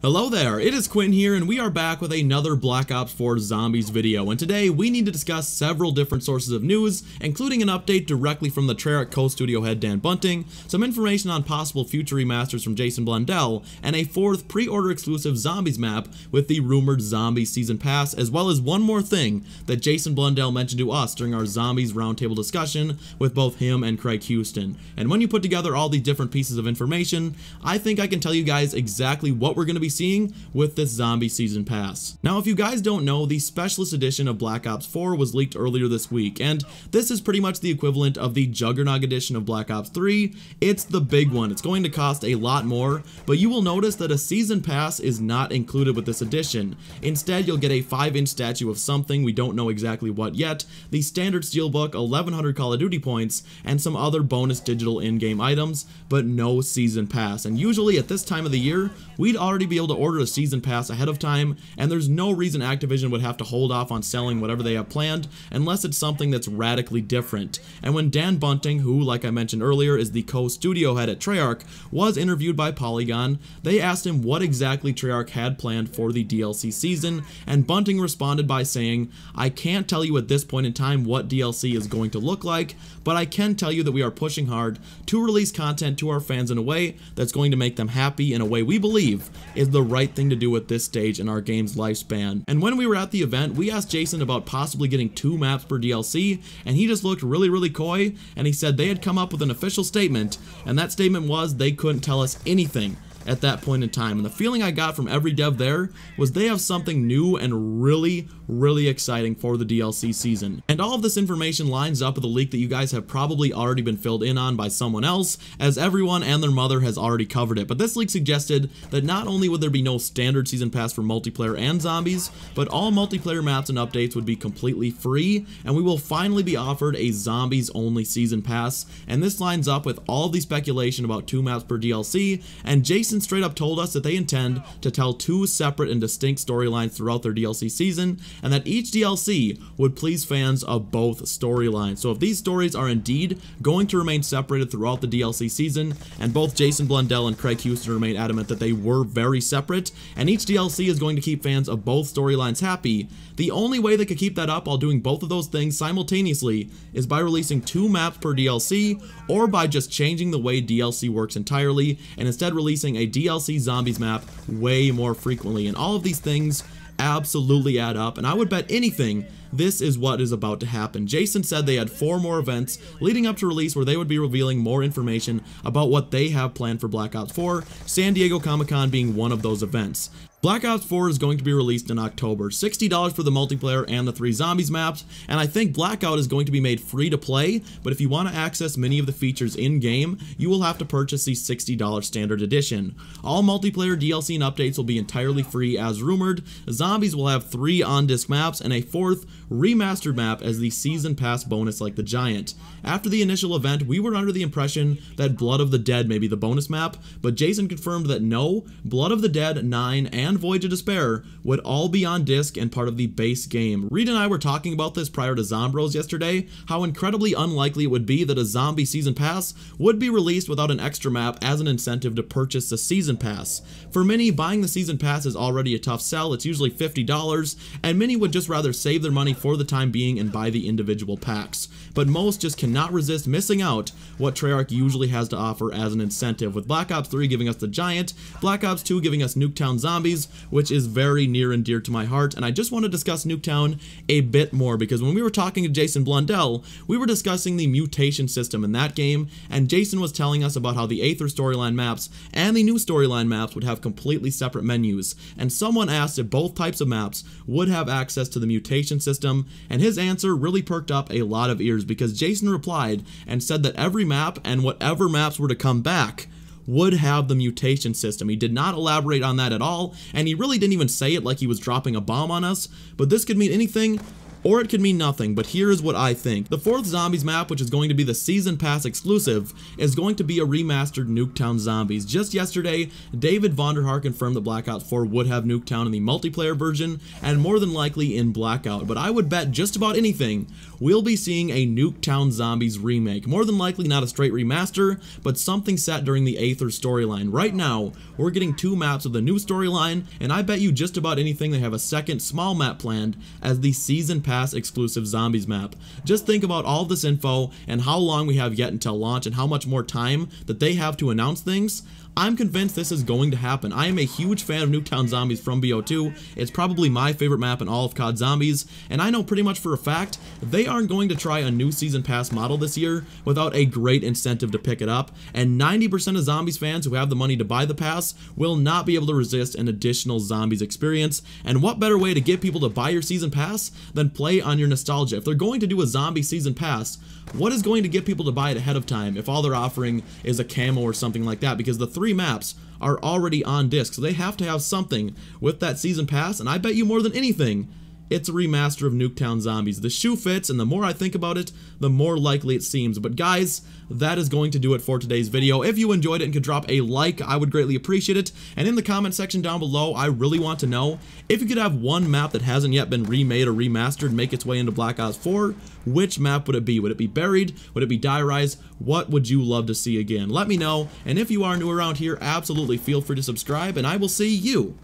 Hello there, it is Quinn here, and we are back with another Black Ops 4 Zombies video, and today we need to discuss several different sources of news, including an update directly from the Treyarch co-studio head Dan Bunting, some information on possible future remasters from Jason Blundell, and a fourth pre-order exclusive Zombies map with the rumored Zombies Season Pass, as well as one more thing that Jason Blundell mentioned to us during our Zombies roundtable discussion with both him and Craig Houston. And when you put together all these different pieces of information, I think I can tell you guys exactly what we're going to be seeing with this Zombie Season Pass. Now, if you guys don't know, the Specialist Edition of Black Ops 4 was leaked earlier this week, and this is pretty much the equivalent of the Juggernaut Edition of Black Ops 3. It's the big one. It's going to cost a lot more, but you will notice that a Season Pass is not included with this edition. Instead, you'll get a 5-inch statue of something, we don't know exactly what yet, the standard Steelbook, 1100 Call of Duty points, and some other bonus digital in-game items, but no Season Pass. And usually at this time of the year, we'd already be able to order a Season Pass ahead of time, and there's no reason Activision would have to hold off on selling whatever they have planned unless it's something that's radically different. And when Dan Bunting, who, like I mentioned earlier, is the co-studio head at Treyarch, was interviewed by Polygon, they asked him what exactly Treyarch had planned for the DLC season, and Bunting responded by saying, "I can't tell you at this point in time what DLC is going to look like, but I can tell you that we are pushing hard to release content to our fans in a way that's going to make them happy in a way we believe is the right thing to do at this stage in our game's lifespan." And when we were at the event, we asked Jason about possibly getting 2 maps per DLC, and he just looked really coy, and he said they had come up with an official statement, and that statement was they couldn't tell us anything at that point in time. And the feeling I got from every dev there was they have something new and really exciting for the DLC season. And all of this information lines up with a leak that you guys have probably already been filled in on by someone else, as everyone and their mother has already covered it. But this leak suggested that not only would there be no standard season pass for multiplayer and zombies, but all multiplayer maps and updates would be completely free, and we will finally be offered a zombies only season pass. And this lines up with all the speculation about 2 maps per DLC, and Jason straight up told us that they intend to tell 2 separate and distinct storylines throughout their DLC season, and that each DLC would please fans of both storylines. So if these stories are indeed going to remain separated throughout the DLC season, and both Jason Blundell and Craig Houston remain adamant that they were very separate, and each DLC is going to keep fans of both storylines happy, the only way they could keep that up while doing both of those things simultaneously is by releasing 2 maps per DLC, or by just changing the way DLC works entirely, and instead releasing a DLC Zombies map way more frequently. And all of these things absolutely add up, and I would bet anything this is what is about to happen. Jason said they had 4 more events leading up to release where they would be revealing more information about what they have planned for Black Ops 4, San Diego Comic-Con being one of those events. Black Ops 4 is going to be released in October, $60 for the multiplayer and the 3 zombies maps, and I think Blackout is going to be made free to play, but if you want to access many of the features in-game, you will have to purchase the $60 standard edition. All multiplayer DLC and updates will be entirely free as rumored. Zombies will have 3 on-disc maps and a 4th remastered map as the season pass bonus like the Giant. After the initial event, we were under the impression that Blood of the Dead may be the bonus map, but Jason confirmed that no, Blood of the Dead, 9, and Voyage of Despair would all be on disc and part of the base game. Reed and I were talking about this prior to Zombros yesterday, how incredibly unlikely it would be that a Zombie Season Pass would be released without an extra map as an incentive to purchase the Season Pass. For many, buying the Season Pass is already a tough sell. It's usually $50, and many would just rather save their money for the time being and buy the individual packs. But most just cannot resist missing out what Treyarch usually has to offer as an incentive, with Black Ops 3 giving us the Giant, Black Ops 2 giving us Nuketown Zombies, which is very near and dear to my heart. And I just want to discuss Nuketown a bit more, because when we were talking to Jason Blundell, we were discussing the mutation system in that game, and Jason was telling us about how the Aether storyline maps and the new storyline maps would have completely separate menus, and someone asked if both types of maps would have access to the mutation system, and his answer really perked up a lot of ears, because Jason replied and said that every map and whatever maps were to come back would have the mutation system. He did not elaborate on that at all, and he really didn't even say it like he was dropping a bomb on us, but this could mean anything or it could mean nothing, but here is what I think. The 4th Zombies map, which is going to be the Season Pass exclusive, is going to be a remastered Nuketown Zombies. Just yesterday, David Vonderhaar confirmed that Black Ops 4 would have Nuketown in the multiplayer version, and more than likely in Blackout, but I would bet just about anything we'll be seeing a Nuketown Zombies remake. More than likely not a straight remaster, but something set during the Aether storyline. Right now, we're getting 2 maps of the new storyline, and I bet you just about anything they have a second small map planned as the Season Pass exclusive Zombies map. Just think about all this info and how long we have yet until launch and how much more time that they have to announce things. I'm convinced this is going to happen. I am a huge fan of Nuketown Zombies from BO2. It's probably my favorite map in all of COD Zombies, and I know pretty much for a fact they aren't going to try a new Season Pass model this year without a great incentive to pick it up, and 90% of Zombies fans who have the money to buy the pass will not be able to resist an additional Zombies experience, and what better way to get people to buy your Season Pass than play on your nostalgia? If they're going to do a Zombie Season Pass, what is going to get people to buy it ahead of time if all they're offering is a camo or something like that? Because the 3 maps are already on disc, so they have to have something with that Season Pass, and I bet you more than anything, it's a remaster of Nuketown Zombies. The shoe fits, and the more I think about it, the more likely it seems. But guys, that is going to do it for today's video. If you enjoyed it and could drop a like, I would greatly appreciate it. And in the comment section down below, I really want to know if you could have one map that hasn't yet been remade or remastered make its way into Black Ops 4, which map would it be? Would it be Buried? Would it be Die Rise? What would you love to see again? Let me know, and if you are new around here, absolutely feel free to subscribe, and I will see you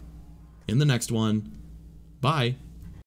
in the next one. Bye.